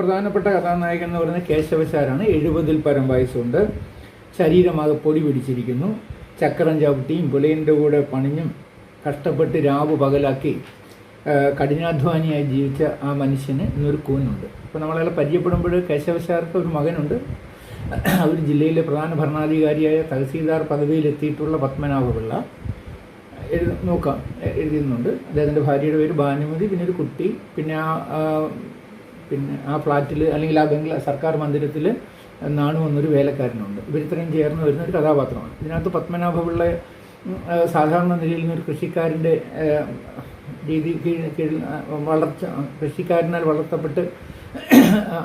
പ്രധാനപ്പെട്ട കഥാനായകൻ എന്ന് പറയുന്നത് കേശവശാരാണ്. 70-ൽ പരം വയസ്സുണ്ട്. ശരീരമാകെ പൊടി പിടിച്ചിരിക്കുന്നു. ചക്രം ചവിട്ടിയും പുലയൻ്റെ കൂടെ പണിഞ്ഞും കഷ്ടപ്പെട്ട് രാവ് പകലാക്കി കഠിനാധ്വാനിയായി ജീവിച്ച ആ മനുഷ്യന് ഇന്നൊരു കൂനുണ്ട്. അപ്പോൾ നമ്മളയാളെ പരിചയപ്പെടുമ്പോൾ കേശവശാർക്ക് ഒരു മകനുണ്ട്. അവർ ജില്ലയിലെ പ്രധാന ഭരണാധികാരിയായ തഹസീൽദാർ പദവിയിലെത്തിയിട്ടുള്ള പത്മനാഭപിള്ള എഴുതുന്നുണ്ട്. അദ്ദേഹത്തിൻ്റെ ഭാര്യയുടെ പേര് ഭാനുമതി, പിന്നെ ഒരു കുട്ടി, പിന്നെ ആ ഫ്ലാറ്റിൽ അല്ലെങ്കിൽ ആ സർക്കാർ മന്ദിരത്തിൽ നാണു എന്നൊരു വേലക്കാരനുണ്ട്. ഇവരിത്രയും ചേർന്ന് വരുന്ന ഒരു കഥാപാത്രമാണ്. ഇതിനകത്ത് പത്മനാഭപിള്ള സാധാരണ നിലയിൽ നിന്നൊരു കൃഷിക്കാരൻ്റെ കീഴിൽ കൃഷിക്കാരനാൽ വളർത്തപ്പെട്ട്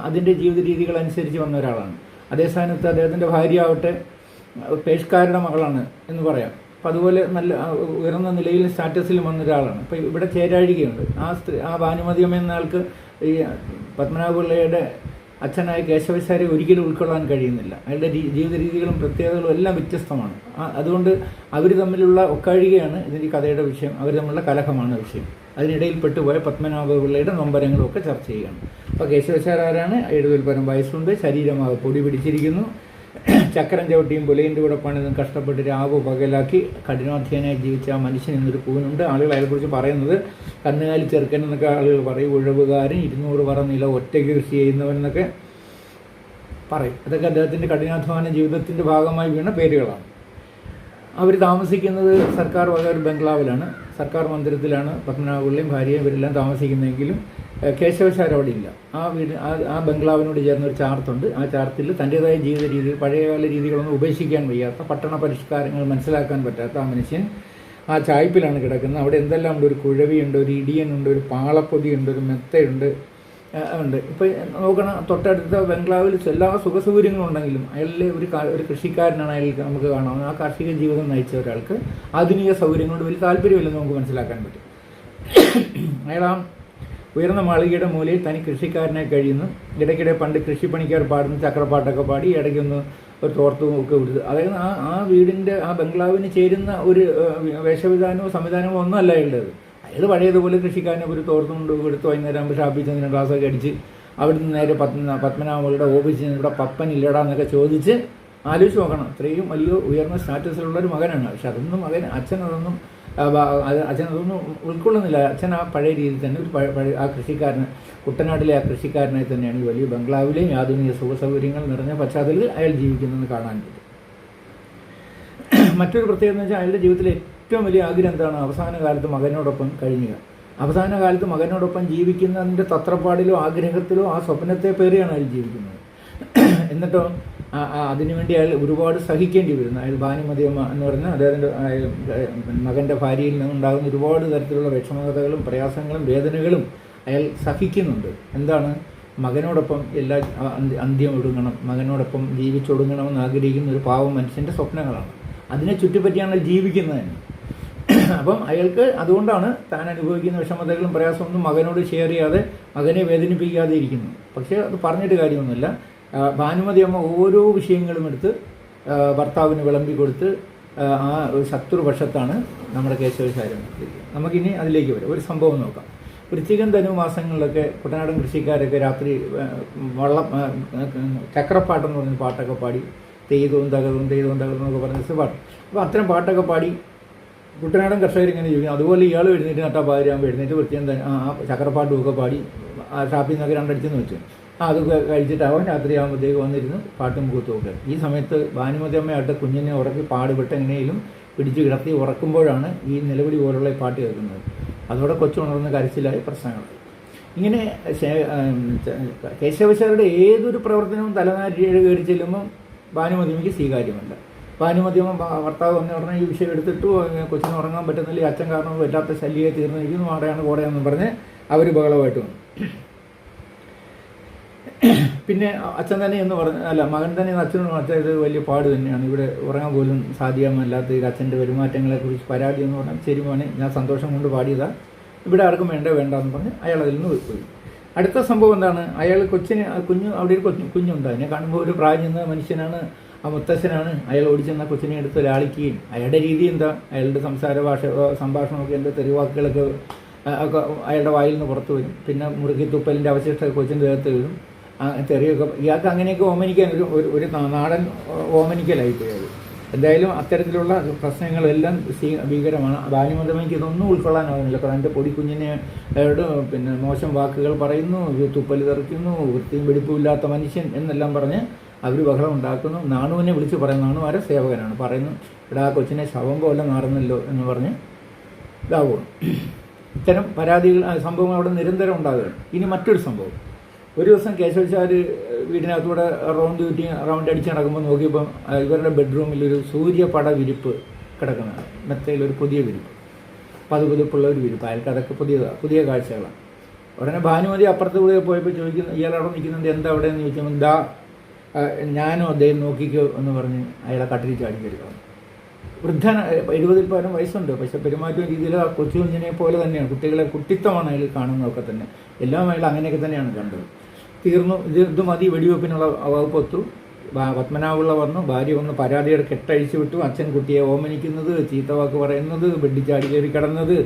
അതിൻ്റെ ജീവിത രീതികൾ അനുസരിച്ച് വന്ന ഒരാളാണ്. അതേ സ്ഥാനത്ത് അദ്ദേഹത്തിൻ്റെ ഭാര്യ ആവട്ടെ പേഷ്കാരുടെ മകളാണ് എന്ന് പറയാം. അപ്പം അതുപോലെ നല്ല ഉയർന്ന നിലയിൽ സ്റ്റാറ്റസിൽ വന്ന ഒരാളാണ്. അപ്പം ഇവിടെ ചേരാഴികയുണ്ട്. ആ ഭാനുമതിയമ്മ എന്ന ആൾക്ക് ഈ പത്മനാഭപിള്ളയുടെ അച്ഛനായ കേശവശാരെ ഒരിക്കലും ഉൾക്കൊള്ളാൻ കഴിയുന്നില്ല. അയാളുടെ ജീവിത രീതികളും പ്രത്യേകതകളും എല്ലാം വ്യത്യസ്തമാണ്. അതുകൊണ്ട് അവർ തമ്മിലുള്ള ഒക്കാഴികയാണ് ഇതിൻ്റെ കഥയുടെ വിഷയം. അവർ തമ്മിലുള്ള കലഹമാണ് വിഷയം. അതിനിടയിൽ പെട്ടുപോയ പത്മനാഭപിള്ളയുടെ നൊമ്പരങ്ങളും ഒക്കെ ചർച്ച ചെയ്യുകയാണ്. അപ്പോൾ കേശവശാരാണ്. 70-ൽ പരം വയസ്സുണ്ട്. ശരീരമാകെ പൊടി പിടിച്ചിരിക്കുന്നു. ചക്രം ചവിട്ടിയും പുലയൻ്റെ കൂടെ പണിതും കഷ്ടപ്പെട്ട് രാവ് പകലാക്കി കഠിനാധ്വാനിയായി ജീവിച്ച ആ മനുഷ്യൻ എന്നൊരു കൂനുണ്ട്. ആളുകൾ അയാളെക്കുറിച്ച് പറയുന്നത് കന്നുകാലി ചെറുക്കൻ എന്നൊക്കെ ആളുകൾ പറയും. ഉഴവുകാരൻ, 200 പറ നില ഒറ്റയ്ക്ക് കൃഷി ചെയ്യുന്നവൻ എന്നൊക്കെ പറയും. അതൊക്കെ അദ്ദേഹത്തിൻ്റെ കഠിനാധ്വാന ജീവിതത്തിൻ്റെ ഭാഗമായി വീണ പേരുകളാണ്. അവർ താമസിക്കുന്നത് സർക്കാർ വക ഒരു ബംഗ്ലാവിലാണ്. സർക്കാർ മന്ദിരത്തിലാണ് പത്മനാഭപിള്ളയും ഭാര്യയും ഇവരെല്ലാം താമസിക്കുന്നതെങ്കിലും കേശവശാർ അവിടെ ഇല്ല. ആ ബംഗ്ലാവിനോട് ചേർന്നൊരു ചാർത്തുണ്ട്. ആ ചാർത്തിൽ തൻ്റേതായ ജീവിത രീതി, പഴയകാല രീതികളൊന്നും ഉപേക്ഷിക്കാൻ വയ്യാത്ത, പട്ടണ പരിഷ്കാരങ്ങൾ മനസ്സിലാക്കാൻ പറ്റാത്ത ആ മനുഷ്യൻ ആ ചായ്പിലാണ് കിടക്കുന്നത്. അവിടെ എന്തെല്ലാം ഉണ്ട്? ഒരു കുഴവിയുണ്ട്, ഒരു ഇടിയനുണ്ട്, ഒരു പാളപ്പൊതിയുണ്ട്, ഒരു മെത്തയുണ്ട് ഉണ്ട്. ഇപ്പോൾ നോക്കണം, തൊട്ടടുത്ത ബംഗ്ലാവിൽ എല്ലാ സുഖസൗകര്യങ്ങളും ഉണ്ടെങ്കിലും അയാളിലെ ഒരു കൃഷിക്കാരനാണ്. അയാൾക്ക് നമുക്ക് കാണാം ആ കാർഷിക ജീവിതം നയിച്ച ഒരാൾക്ക് ആധുനിക സൗകര്യങ്ങളോട് വലിയ താല്പര്യമില്ലെന്ന് നമുക്ക് മനസ്സിലാക്കാൻ പറ്റും. അയാൾ ആ ഉയർന്ന മാളികയുടെ മൂലയിൽ തനി കൃഷിക്കാരനായി കഴിയുന്നു. ഇടയ്ക്കിടെ പണ്ട് കൃഷിപ്പണിക്കാർ പാടുന്ന ചക്രപ്പാട്ടൊക്കെ പാടി ഇടയ്ക്കൊന്ന് ഒരു തോർത്തും ഒക്കെ കൊടുത്ത്, അതായത് ആ വീടിൻ്റെ ആ ബംഗ്ലാവിന് ചേരുന്ന ഒരു വേഷവിധാനമോ സംവിധാനമോ ഒന്നും അല്ല അയാളുടേത്. അയാൾ പഴയതുപോലെ കൃഷിക്കാരനെ ഒരു തോർത്തും കൊണ്ട് എടുത്ത് വൈകുന്നേരം ആകുമ്പോൾ ഷാപ്പിൽ ചെന്ന് ഗ്ലാസ്സൊക്കെ അടിച്ച് അവിടെ നിന്ന് നേരെ പത്മനാഭപിള്ളയുടെ ഓഫീസിൽ നിന്ന് ഇവിടെ പപ്പൻ ഇല്ലടാന്നൊക്കെ ചോദിച്ച് ആലോചിച്ച് നോക്കണം. ഇത്രയും വലിയ ഉയർന്ന സ്റ്റാറ്റസിലുള്ളൊരു മകനാണ്. പക്ഷെ അതൊന്നും അച്ഛനതൊന്നും ഉൾക്കൊള്ളുന്നില്ല. അച്ഛൻ ആ പഴയ രീതിയിൽ തന്നെ ഒരു പഴയ ആ കൃഷിക്കാരന്, കുട്ടനാട്ടിലെ ആ കൃഷിക്കാരനായി തന്നെയാണ് ഈ വലിയ ബംഗ്ലാവിലെയും ആധുനിക സുഖസൗകര്യങ്ങൾ നിറഞ്ഞ പശ്ചാത്തലത്തിൽ അയാൾ ജീവിക്കുന്നതെന്ന് കാണാൻ പറ്റും. മറ്റൊരു പ്രത്യേകത എന്ന് വെച്ചാൽ അയാളുടെ ജീവിതത്തിലെ ഏറ്റവും വലിയ ആഗ്രഹം എന്താണ്? അവസാന കാലത്ത് മകനോടൊപ്പം കഴിഞ്ഞുക. അവസാന കാലത്ത് മകനോടൊപ്പം ജീവിക്കുന്നതിൻ്റെ തത്രപ്പാടിലോ ആഗ്രഹത്തിലോ ആ സ്വപ്നത്തെ പേരെയാണ് അയാൾ ജീവിക്കുന്നത്. എന്നിട്ടോ അതിനുവേണ്ടി അയാൾ ഒരുപാട് സഹിക്കേണ്ടി വരുന്നു. അയാൾ ഭാനുമതിയമ്മ എന്ന് പറഞ്ഞാൽ അദ്ദേഹത്തിൻ്റെ മകൻ്റെ ഭാര്യയിൽ നിന്നുണ്ടാകുന്ന ഒരുപാട് തരത്തിലുള്ള വിഷമതകളും പ്രയാസങ്ങളും വേദനകളും അയാൾ സഹിക്കുന്നുണ്ട്. എന്താണ്? മകനോടൊപ്പം എല്ലാ അന്ത്യം ഒടുങ്ങണം, മകനോടൊപ്പം ജീവിച്ചൊടുങ്ങണമെന്ന് ആഗ്രഹിക്കുന്ന ഒരു പാവം മനുഷ്യൻ്റെ സ്വപ്നങ്ങളാണ്. അതിനെ ചുറ്റിപ്പറ്റിയാണ് അയാൾ ജീവിക്കുന്നത് തന്നെ. അപ്പം അയാൾക്ക് അതുകൊണ്ടാണ് താൻ അനുഭവിക്കുന്ന വിഷമതകളും പ്രയാസമൊന്നും മകനോട് ഷെയർ ചെയ്യാതെ, മകനെ വേദനിപ്പിക്കാതെ ഇരിക്കുന്നു. പക്ഷേ അത് പറഞ്ഞിട്ട് കാര്യമൊന്നുമില്ല. ഭാനുമതിയമ്മ ഓരോ വിഷയങ്ങളും എടുത്ത് ഭർത്താവിന് വിളമ്പി കൊടുത്ത് ആ ശത്രുപക്ഷത്താണ് നമ്മുടെ കേശവശാരൻ. നമുക്കിനി അതിലേക്ക് വരാം. ഒരു സംഭവം നോക്കാം. വൃശ്ചികം ധനു മാസങ്ങളിലൊക്കെ കുട്ടനാടൻ കൃഷിക്കാരൊക്കെ രാത്രി ചക്രപ്പാട്ടെന്ന് പറഞ്ഞ പാട്ടൊക്കെ പാടി തെയ്യവും തകതും എന്നൊക്കെ പറഞ്ഞ പാട്ട്. അപ്പോൾ അത്തരം പാട്ടൊക്കെ പാടി കുട്ടനാടൻ കർഷകരിങ്ങനെ ജീവിക്കും. അതുപോലെ ഇയാൾ എഴുന്നേറ്റ് നട്ടാപ്പാതിരാകുമ്പോൾ എഴുന്നേറ്റ് വൃത്തിയും ആ ചക്രപ്പാട്ടും ഒക്കെ പാടി ആ ഷാപ്പിൽ നിന്നൊക്കെ രണ്ടടിച്ചെന്ന് വെച്ചു. അതൊക്കെ കഴിച്ചിട്ടാവും രാത്രിയാകുമ്പോഴത്തേക്ക് വന്നിരുന്നു പാട്ടും കൂത്തും ഒക്കെ. ഈ സമയത്ത് ഭാനുമതിയമ്മയായിട്ട് കുഞ്ഞിനെ ഉറക്കി പാടുപെട്ട് എങ്ങനെയും പിടിച്ച് കിടത്തി ഉറക്കുമ്പോഴാണ് ഈ നിലവിളി പോലുള്ള ഈ പാട്ട് കേൾക്കുന്നത്. അതോടെ കൊച്ചുണർന്ന് കരച്ചിലായി പ്രശ്നങ്ങളായി. ഇങ്ങനെ കേശവശാരുടെ ഏതൊരു പ്രവർത്തനവും തലനാരി കയറി ചെല്ലുമ്പം ഭാനുമതിയമ്മയ്ക്ക് സ്വീകാര്യമല്ല. ഭാനുമതിയമ്മ ഭർത്താവ് വന്ന ഉടനെ ഈ വിഷയം എടുത്തിട്ടു കൊച്ചിന് ഉറങ്ങാൻ പറ്റുന്നില്ല, അച്ഛൻ കാരണം വല്ലാത്ത ശല്യമായി തീർന്നിരിക്കുന്നു, വാടയാണ് കോടയാണെന്ന് പറഞ്ഞ് അവർ ബഹളമായിട്ട് വന്നു. പിന്നെ അച്ഛൻ തന്നെ എന്ന് പറഞ്ഞ മകൻ തന്നെ അച്ഛനോട് അച്ഛൻ ഇത് വലിയ പാട് തന്നെയാണ്, ഇവിടെ ഉറങ്ങാൻ പോലും സാധ്യമല്ലാത്ത ഇത് അച്ഛൻ്റെ പെരുമാറ്റങ്ങളെക്കുറിച്ച് പരാതി എന്ന് പറഞ്ഞാൽ ശരി മോനെ ഞാൻ സന്തോഷം കൊണ്ട് പാടിയതാ, ഇവിടെ ആർക്കും വേണ്ടെന്ന് പറഞ്ഞ് അയാൾ അതിൽ നിന്ന് പോയി. അടുത്ത സംഭവം എന്താണ്? അയാൾ കുഞ്ഞ് അവിടെ ഒരു കുഞ്ഞുണ്ട്. അതിനെ കാണുമ്പോൾ ഒരു പ്രായം ചെന്ന മനുഷ്യനാണ്, ആ മുത്തശ്ശനാണ്. അയാൾ ഓടിച്ചെന്ന കൊച്ചിനെ എടുത്ത് ലാളിക്കുകയും അയാളുടെ രീതി എന്താ, അയാളുടെ സംഭാഷണമൊക്കെ എൻ്റെ തെരുവാക്കുകളൊക്കെ ഒക്കെ അയാളുടെ വായിൽ നിന്ന് പുറത്തു വരും. പിന്നെ മുറുക്കി തുപ്പലിൻ്റെ അവശിഷ്ടമൊക്കെ കൊച്ചിൻ്റെ ദേഹത്ത് വീഴും. തെറിയൊക്കെ ഇയാൾക്ക് അങ്ങനെയൊക്കെ ഓമനിക്കാൻ ഒരു നാടൻ ഓമനിക്കലായിപ്പോയി അത്. എന്തായാലും അത്തരത്തിലുള്ള പ്രശ്നങ്ങളെല്ലാം ഭീകരമാണ്. ഭാനുമതിയമ്മയ്ക്ക് ഇതൊന്നും ഉൾക്കൊള്ളാനാവുന്നില്ല. കാരണം എൻ്റെ പൊടിക്കുഞ്ഞിനെ പിന്നെ മോശം വാക്കുകൾ പറയുന്നു, തുപ്പൽ തെറിക്കുന്നു, വൃത്തിയും വെടിപ്പുമില്ലാത്ത മനുഷ്യൻ എന്നെല്ലാം പറഞ്ഞ് അവർ ബഹളം ഉണ്ടാക്കുന്നു. നാണുവിനെ വിളിച്ച് പറയുന്നു, നാണു ആരെ സേവകനാണ്, പറയുന്നു ഇവിടെ ആ കൊച്ചിനെ ശവം പോലെ നാറുന്നല്ലോ എന്ന് പറഞ്ഞ് ഇതാവും. ഇത്തരം പരാതികൾ സംഭവങ്ങൾ അവിടെ നിരന്തരം ഉണ്ടാകുകയാണ്. ഇനി മറ്റൊരു സംഭവം, ഒരു ദിവസം കേശവച്ചാർ വീടിനകത്തൂടെ റൗണ്ട് അടിച്ച് നടക്കുമ്പോൾ നോക്കിയപ്പം ഇവരുടെ ബെഡ്റൂമിൽ ഒരു സൂര്യപട വിരിപ്പ് കിടക്കുന്നതാണ്. മെത്തയിലൊരു പുതിയ വിരിപ്പ്, പതുപുതുപ്പുള്ള ഒരു വിരിപ്പ്. അയാൾക്ക് അതൊക്കെ പുതിയ കാഴ്ചകളാണ്. ഉടനെ ഭാനുമതി അപ്പുറത്ത് കൂടെ പോയപ്പോൾ ചോദിക്കുന്നു, ഇയാളവിടെ നിൽക്കുന്നുണ്ട്, എന്താ അവിടെ എന്ന് ചോദിക്കുമ്പോൾ ദാ ഞാനും അദ്ദേഹം നോക്കിക്കോ എന്ന് പറഞ്ഞ് അയാളെ കട്ടിൽ ചാടി കയറിയാണ്. വൃദ്ധന 70-ൽ പരം വയസ്സുണ്ട്, പക്ഷെ പെരുമാറ്റ രീതിയിൽ ആ കൊച്ചു കുഞ്ഞിനെ പോലെ തന്നെയാണ്. കുട്ടിത്തമാണ് അയാൾ കാണുന്നതൊക്കെ തന്നെ. എല്ലാം അയാൾ അങ്ങനെയൊക്കെ തന്നെയാണ് കണ്ടത്. തീർന്നു, ഇത് മതി, വെടിവെപ്പിനുള്ള വകുപ്പൊത്തു. പത്മനാഭപിള്ള വന്നു, ഭാര്യ വന്ന് പരാതിയുടെ കെട്ടഴിച്ചു വിട്ടു. അച്ഛൻ കുട്ടിയെ ഓമനിക്കുന്നത്, ചീത്തവാക്ക് പറയുന്നത്, വെട്ടിച്ചാടി കയറി കിടന്നത്,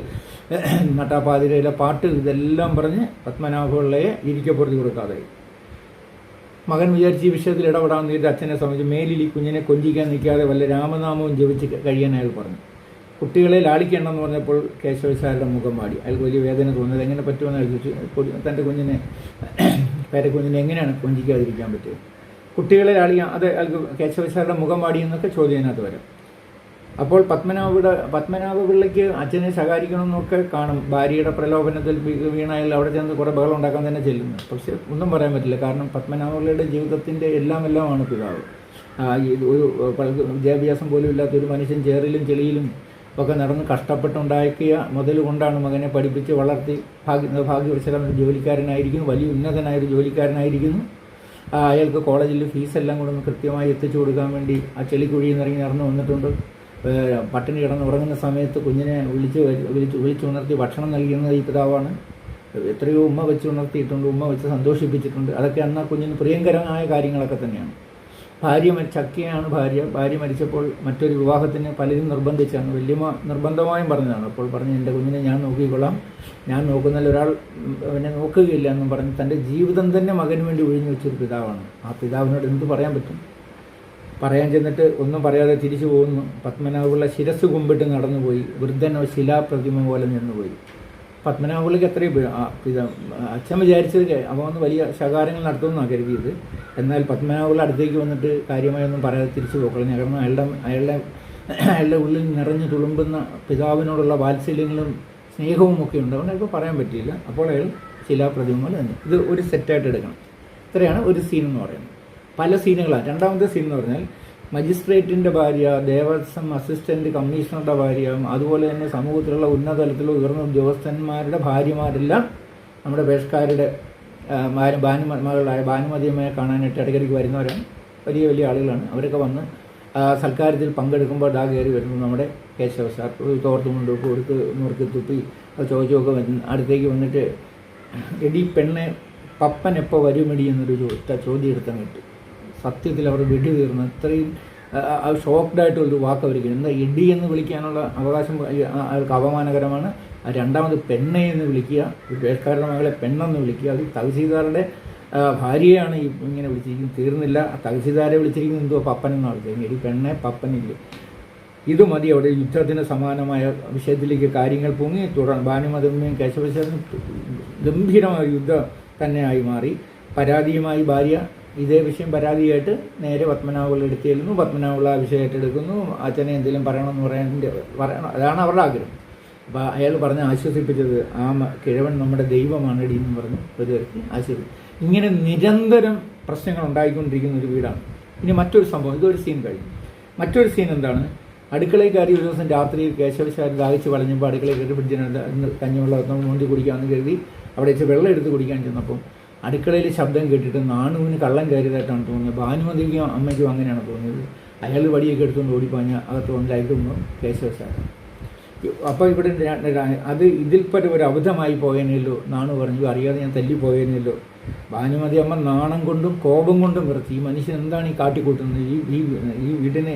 നട്ടാപ്പാതിരയിലെ പാട്ട്, ഇതെല്ലാം പറഞ്ഞ് പത്മനാഭപിള്ളയെ ഇരിക്കപ്പുറത്ത് കൊടുക്കാതെ മകൻ വിചാരിച്ച് ഈ വിഷയത്തിൽ ഇടപെടാമെന്ന് ചെയ്ത് അച്ഛനെ സംബന്ധിച്ച് മേലിൽ ഈ കുഞ്ഞിനെ കൊഞ്ചിക്കാൻ നിൽക്കാതെ വല്ല രാമനാമവും ജപിച്ച് കഴിയാൻ അയാൾ പറഞ്ഞു. കുട്ടികളെ ലാളിക്കേണ്ടെന്ന് പറഞ്ഞപ്പോൾ കേശവശാരുടെ മുഖം പാടി. അയാൾക്ക് വലിയ വേദന തോന്നുന്നത്. എങ്ങനെ പറ്റുമെന്ന് ചോദിച്ചു. തൻ്റെ കുഞ്ഞിനെ പേരക്കുഞ്ഞിനെ എങ്ങനെയാണ് കൊഞ്ചിക്കാതിരിക്കാൻ പറ്റുക? കുട്ടികളെ ലാളിക്കാൻ അത് അയാൾക്ക് കേശവശാരുടെ മുഖം പാടി എന്നൊക്കെ ചോദ്യത്തിനകത്ത് വരും. അപ്പോൾ പത്മനാഭപിള്ളയ്ക്ക് അച്ഛനെ ശകാരിക്കണമെന്നൊക്കെ കാണും. ഭാര്യയുടെ പ്രലോഭനത്തിൽ വീണായാൽ അവിടെ ചെന്ന് കുറേ ബഹളം ഉണ്ടാക്കാൻ തന്നെ ചെല്ലുന്നു. പക്ഷെ ഒന്നും പറയാൻ പറ്റില്ല. കാരണം പത്മനാഭപിള്ളയുടെ ജീവിതത്തിൻ്റെ എല്ലാമാണ് പിതാവ്. ഒരു വിദ്യാഭ്യാസം പോലും ഇല്ലാത്ത ഒരു മനുഷ്യൻ ചേറിലും ചെളിയിലും ഒക്കെ നടന്ന് കഷ്ടപ്പെട്ടുണ്ടാക്കിയ മുതൽ കൊണ്ടാണ് മകനെ പഠിപ്പിച്ച് വളർത്തി ഭാഗ്യവശാൽ ജോലിക്കാരനായിരിക്കുന്നു, വലിയ ഉന്നതനായൊരു ജോലിക്കാരനായിരിക്കുന്നു. അയാൾക്ക് കോളേജിൽ ഫീസെല്ലാം കൊണ്ടൊന്ന് കൃത്യമായി എത്തിച്ചു കൊടുക്കാൻ വേണ്ടി ആ ചെളിക്കുഴിയിൽ നിന്ന് ഇറങ്ങി നടന്നു വന്നിട്ടുണ്ട്. പട്ടിണി കിടന്ന് ഉറങ്ങുന്ന സമയത്ത് കുഞ്ഞിനെ വിളിച്ചുണർത്തി ഭക്ഷണം നൽകുന്നത് ഈ പിതാവാണ്. എത്രയോ ഉമ്മ വെച്ച് ഉണർത്തിയിട്ടുണ്ട്, ഉമ്മ വെച്ച് സന്തോഷിപ്പിച്ചിട്ടുണ്ട്. അതൊക്കെ അന്ന് കുഞ്ഞിന് പ്രിയങ്കരമായ കാര്യങ്ങളൊക്കെ തന്നെയാണ്. ചക്കിയാണ് ഭാര്യ മരിച്ചപ്പോൾ മറ്റൊരു വിവാഹത്തിന് പലരും നിർബന്ധിച്ചാണ്. വല്യമ്മ നിർബന്ധമായും പറഞ്ഞതാണ്. അപ്പോൾ പറഞ്ഞ് എൻ്റെ കുഞ്ഞിനെ ഞാൻ നോക്കിക്കൊള്ളാം, ഞാൻ നോക്കുന്നതിൽ ഒരാൾ എന്നെ നോക്കുകയില്ല എന്നും പറഞ്ഞ് തൻ്റെ ജീവിതം തന്നെ മകന് വേണ്ടി ഒഴിഞ്ഞു വെച്ചൊരു പിതാവാണ്. ആ പിതാവിനോട് എന്ത് പറയാൻ പറ്റും? പറയാൻ ചെന്നിട്ട് ഒന്നും പറയാതെ തിരിച്ചു പോകുന്നു. പത്മനാഭപിള്ള ശിരസ് കുമ്പിട്ട് നടന്നുപോയി. വൃദ്ധനോ ശിലാപ്രതിമ പോലെ നിന്നുപോയി. പത്മനാഭപിള്ളയ്ക്ക് അത്രയും അച്ഛൻ വിചാരിച്ചത് അവൻ വന്ന് വലിയ ശകാരങ്ങൾ നടത്തുമെന്നാണ് കരുതിയത്. എന്നാൽ പത്മനാഭപിള്ള അടുത്തേക്ക് വന്നിട്ട് കാര്യമായൊന്നും പറയാതെ തിരിച്ചു പോക്കളഞ്ഞു. കാരണം അയാളുടെ ഉള്ളിൽ നിറഞ്ഞു തുളുമ്പുന്ന പിതാവിനോടുള്ള വാത്സല്യങ്ങളും സ്നേഹവും ഒക്കെ ഉണ്ട്. അതുകൊണ്ട് ഇപ്പോൾ പറയാൻ പറ്റിയില്ല. അപ്പോൾ അയാൾ ശിലാപ്രതിമ പോലെ തന്നെ. ഇത് ഒരു സെറ്റായിട്ട് എടുക്കണം. ഇത്രയാണ് ഒരു സീൻ എന്ന് പറയുന്നത്. പല സീനുകളാണ്. രണ്ടാമത്തെ സീൻ എന്ന് പറഞ്ഞാൽ മജിസ്ട്രേറ്റിൻ്റെ ഭാര്യ, ദേവസ്വം അസിസ്റ്റൻറ്റ് കമ്മീഷണറുടെ ഭാര്യ, അതുപോലെ തന്നെ സമൂഹത്തിലുള്ള ഉന്നതതലത്തിലുള്ള ഉയർന്ന ഉദ്യോഗസ്ഥന്മാരുടെ ഭാര്യമാരെല്ലാം നമ്മുടെ പേഷ്കാരുടെ മകളായ ഭാനുമതിയമ്മയെ കാണാനായിട്ട് ഇടയ്ക്കിടയ്ക്ക് വരുന്നവരാണ്. വലിയ ആളുകളാണ്. അവരൊക്കെ വന്ന് സൽക്കാരത്തിൽ പങ്കെടുക്കുമ്പോൾ കയറി വരുന്നു നമ്മുടെ കേശവശാർ. തോർത്തുമുണ്ട് കൊടുത്ത് മുറുക്കി തുപ്പി ചോദിച്ചൊക്കെ വരുന്നു. അടുത്തേക്ക് വന്നിട്ട് എടി പെണ്ണെ പപ്പൻ എപ്പോൾ വരുമെടി എന്നൊരു ചോദ്യം എടുത്തങ്ങിട്ട് സത്യത്തിൽ അവർ വെടി തീർന്നു. ഇത്രയും ഷോക്ക്ഡായിട്ടുള്ളൊരു വാക്ക് അവർക്ക്. എന്താ എടി എന്ന് വിളിക്കാനുള്ള അവകാശം അയാൾക്ക് അപമാനകരമാണ്. രണ്ടാമത് പെണ്ണെ എന്ന് വിളിക്കുക, ഒരു പേഷ്കാരുടെ മകളെ പെണ്ണെന്ന് വിളിക്കുക. അത് തഹസീൽദാറുടെ ഭാര്യയാണ് ഇങ്ങനെ വിളിച്ചിരിക്കുന്നത്. തീർന്നില്ല, തഹസീൽദാരെ വിളിച്ചിരിക്കുന്നത് എന്തോ പപ്പൻ എന്നാണ് വിളിച്ചത്. എടി പെണ്ണെ പപ്പനില്ല. ഇത് മതി. അവിടെ യുദ്ധത്തിന് സമാനമായ വിഷയത്തിലേക്ക് കാര്യങ്ങൾ പൊങ്ങി. തുടർന്ന് ഭാനുമതിയമ്മയും കേശവശാലും ഗംഭീരമായ യുദ്ധം തന്നെയായി മാറി. പരാതിയുമായി ഭാര്യ ഇതേ വിഷയം പരാതിയായിട്ട് നേരെ പത്മനാഭപിള്ള എടുത്ത് ചെല്ലുന്നു. പത്മനാഭപിള്ള ആ വിഷയം ഏറ്റെടുക്കുന്നു. അച്ഛനെ എന്തെങ്കിലും പറയണമെന്ന് പറയണം, അതാണ് അവരുടെ ആഗ്രഹം. അപ്പോൾ അയാൾ പറഞ്ഞ് ആശ്വസിപ്പിച്ചത് ആ കിഴവൻ നമ്മുടെ ദൈവമാണ് എടി എന്ന് പറഞ്ഞ് ഒരു തരത്തിൽ ആശ്വസിപ്പിച്ചു. ഇങ്ങനെ നിരന്തരം പ്രശ്നങ്ങൾ ഉണ്ടായിക്കൊണ്ടിരിക്കുന്ന ഒരു വീടാണ്. ഇനി മറ്റൊരു സംഭവം, ഇതൊരു സീൻ കഴിഞ്ഞു. മറ്റൊരു സീൻ എന്താണ്? അടുക്കളയിൽ കയറി ഒരു ദിവസം രാത്രി കേശവശാൽ ദാഹിച്ച് വളഞ്ഞപ്പോൾ അടുക്കളയിൽ കയറി പിടിച്ചിട്ടുണ്ട്. കഞ്ഞിവെള്ളം മുണ്ടി കുടിക്കാമെന്ന് കരുതി അവിടെ വെച്ച് വെള്ളം എടുത്ത് കുടിക്കാൻ ചെന്നപ്പോൾ അടുക്കളയിൽ ശബ്ദം കേട്ടിട്ട് നാണുവിന് കള്ളം കയറിയതായിട്ടാണ് തോന്നിയത്. ഭാനുമതിക്കും അമ്മയ്ക്കും അങ്ങനെയാണ് തോന്നിയത്. അയാൾ വടിയൊക്കെ എടുത്തുകൊണ്ട് ഓടിപ്പാഞ്ഞ അകത്ത് വന്നിലായിരുന്നു കേശവശാൽ. അപ്പോൾ ഇവിടെ അത് ഇതിൽപ്പെട്ട ഒരു അബദ്ധമായി പോയേനല്ലോ. നാണു പറഞ്ഞു, അറിയാതെ ഞാൻ തല്ലിപ്പോയേനല്ലോ. ഭാനുമതിയമ്മ നാണം കൊണ്ടും കോപം കൊണ്ടും വിറച്ചു. ഈ മനുഷ്യൻ എന്താണ് ഈ കാട്ടിക്കൂട്ടുന്നത്? ഈ വീടിനെ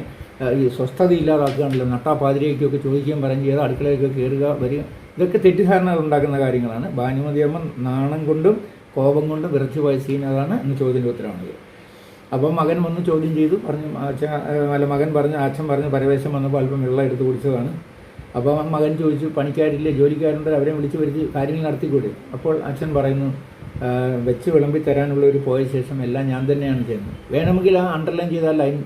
ഈ സ്വസ്ഥത ഇല്ലാതാക്കുകയാണല്ലോ. നട്ടാപ്പാതിരയ്ക്കൊക്കെ ചോദിക്കുകയും പറഞ്ഞ് ചെയ്ത് അടുക്കളയൊക്കെ കയറുക വരിക, ഇതൊക്കെ തെറ്റിദ്ധാരണകൾ ഉണ്ടാക്കുന്ന കാര്യങ്ങളാണ്. ഭാനുമതിയമ്മ നാണം കൊണ്ടും കോപം കൊണ്ട് വിറച്ചു പോയ സീൻ അതാണ് എന്ന് ചോദ്യത്തിൻ്റെ ഉത്തരമാണത്. അപ്പം മകൻ വന്ന് ചോദ്യം ചെയ്തു, പറഞ്ഞു മകൻ പറഞ്ഞു, അച്ഛൻ പറഞ്ഞു പരവേശം വന്നപ്പോൾ അല്പം വെള്ളം എടുത്ത് കുടിച്ചതാണ്. അപ്പോൾ മകൻ ചോദിച്ചു, പണിക്കാരില്ലേ, ജോലിക്കാരുണ്ട്, അവരെ വിളിച്ച് വരുത്തി കാര്യങ്ങൾ നടത്തിക്കൂടെ? അപ്പോൾ അച്ഛൻ പറയുന്നു, വെച്ച് വിളമ്പി തരാനുള്ള ഒരു പോയ ശേഷം എല്ലാം ഞാൻ തന്നെയാണ് ചെയ്യുന്നത്. വേണമെങ്കിൽ ആ അണ്ടർലൈൻ ചെയ്താൽ ലൈൻ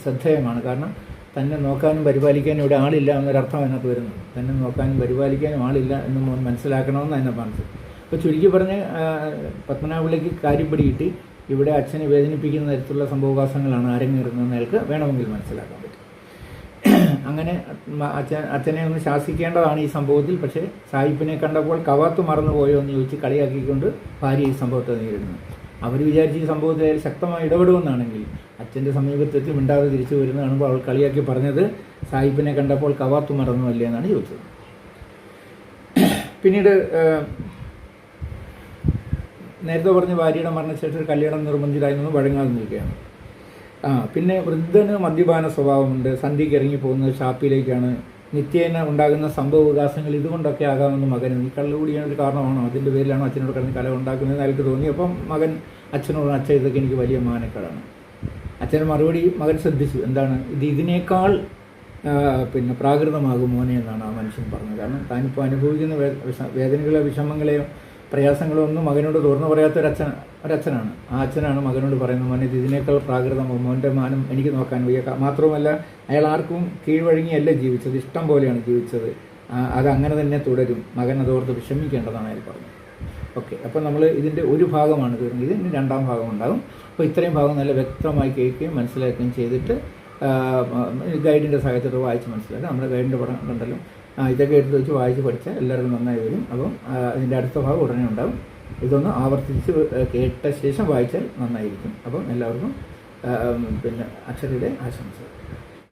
ശ്രദ്ധേയമാണ്. കാരണം തന്നെ നോക്കാനും പരിപാലിക്കാനും ഇവിടെ ആളില്ല എന്നൊരർത്ഥം അതിനകത്ത് വരുന്നത്. തന്നെ നോക്കാനും പരിപാലിക്കാനും ആളില്ല എന്ന് മോൻ മനസ്സിലാക്കണമെന്ന് അതിനെ പറഞ്ഞത്. അപ്പോൾ ചുരുക്കി പറഞ്ഞ് പത്മനാഭപിള്ളയ്ക്ക് കാര്യം പിടികിട്ടി. ഇവിടെ അച്ഛനെ വേദനിപ്പിക്കുന്ന തരത്തിലുള്ള സംഭവവാസങ്ങളാണ് അരങ്ങേറുന്നതെന്ന് അയാൾക്ക് വേണമെങ്കിൽ മനസ്സിലാക്കാൻ പറ്റും. അങ്ങനെ അച്ഛനെ ഒന്ന് ശാസിക്കേണ്ടതാണ് ഈ സംഭവത്തിൽ. പക്ഷേ സാഹിബിനെ കണ്ടപ്പോൾ കവാത്ത് മറന്നുപോയോ എന്ന് ചോദിച്ച് കളിയാക്കിക്കൊണ്ട് ഭാര്യ ഈ സംഭവത്തെ നേരിടുന്നു. അവർ വിചാരിച്ച് ഈ സംഭവത്തിൽ ശക്തമായി ഇടപെടുമെന്നാണെങ്കിൽ അച്ഛൻ്റെ സമീപത്തെത്തി മിണ്ടാതെ തിരിച്ചു വരുന്ന കാണുമ്പോൾ അവൾ കളിയാക്കി പറഞ്ഞത് സാഹിബിനെ കണ്ടപ്പോൾ കവാത്ത് മറന്നു അല്ലേ എന്നാണ് ചോദിച്ചത്. പിന്നീട് നേരത്തെ പറഞ്ഞ ഭാര്യയുടെ മരണശേഷം ഒരു കല്യാണം നിർബന്ധിതരായിരുന്നു, വഴങ്ങാതെ നിൽക്കുകയാണ്. പിന്നെ വൃദ്ധന് മദ്യപാന സ്വഭാവമുണ്ട്, സന്ധ്യയ്ക്ക് ഇറങ്ങിപ്പോകുന്നത് ഷാപ്പിലേക്കാണ്, നിത്യേന ഉണ്ടാകുന്ന സംഭവ വികാസങ്ങൾ ഇതുകൊണ്ടൊക്കെ ആകാമെന്ന് മകന്, ഈ കള്ളുകൂടിയാണ് ഒരു കാരണമാണോ, അതിൻ്റെ പേരിലാണോ അച്ഛനോട് കിടന്ന് കല ഉണ്ടാക്കുന്നതെന്ന് അയാൾക്ക് തോന്നി. അപ്പം മകൻ അച്ഛനോട്, അച്ഛൻ ഇതൊക്കെ എനിക്ക് വലിയ മാനക്കേടാണ്. അച്ഛന് മറുപടി മകൻ ശ്രദ്ധിച്ചു, എന്താണ് ഇതിനേക്കാൾ പിന്നെ പ്രാകൃതമാകും മോനെ എന്നാണ് ആ മനുഷ്യൻ പറഞ്ഞത്. കാരണം താനിപ്പോൾ അനുഭവിക്കുന്ന വേദനകളോ വിഷമങ്ങളെയോ പ്രയാസങ്ങളോ ഒന്നും മകനോട് തുറന്നു പറയാത്ത ഒരച്ഛനാണ്. ആ അച്ഛനാണ് മകനോട് പറയുന്നത്, മോനെ ഇതിനേക്കാൾ പ്രാകൃതമോ, മോൻ്റെ മാനം എനിക്ക് നോക്കാൻ വയ്യ. മാത്രവുമല്ല അയാൾ ആർക്കും കീഴ്വഴങ്ങിയല്ല ജീവിച്ചത്, ഇഷ്ടം പോലെയാണ് ജീവിച്ചത്, അതങ്ങനെ തന്നെ തുടരും, മകൻ അതോർത്ത് വിഷമിക്കേണ്ടതാണ് അയാൾ പറഞ്ഞത്. ഓക്കെ, അപ്പോൾ നമ്മൾ ഇതിൻ്റെ ഒരു ഭാഗമാണ് തീർന്നത്. ഇതിന് രണ്ടാം ഭാഗം ഉണ്ടാകും. അപ്പോൾ ഇത്രയും ഭാഗം നല്ല വ്യക്തമായി കേൾക്കുകയും മനസ്സിലാക്കുകയും ചെയ്തിട്ട് ഗൈഡിൻ്റെ സഹായത്തോടെ വായിച്ച് മനസ്സിലാക്കുക. നമ്മുടെ ഗൈഡിൻ്റെ പടം കണ്ടല്ലോ, ഇതൊക്കെ എടുത്ത് വെച്ച് വായിച്ച് പഠിച്ചാൽ എല്ലാവർക്കും നന്നായി വരും. അപ്പം അതിൻ്റെ അടുത്ത ഭാഗം ഉടനെ ഉണ്ടാകും. ഇതൊന്ന് ആവർത്തിച്ച് കേട്ട ശേഷം വായിച്ചാൽ നന്നായിരിക്കും. അപ്പം എല്ലാവർക്കും പിന്നെ അക്ഷരയുടെ ആശംസ.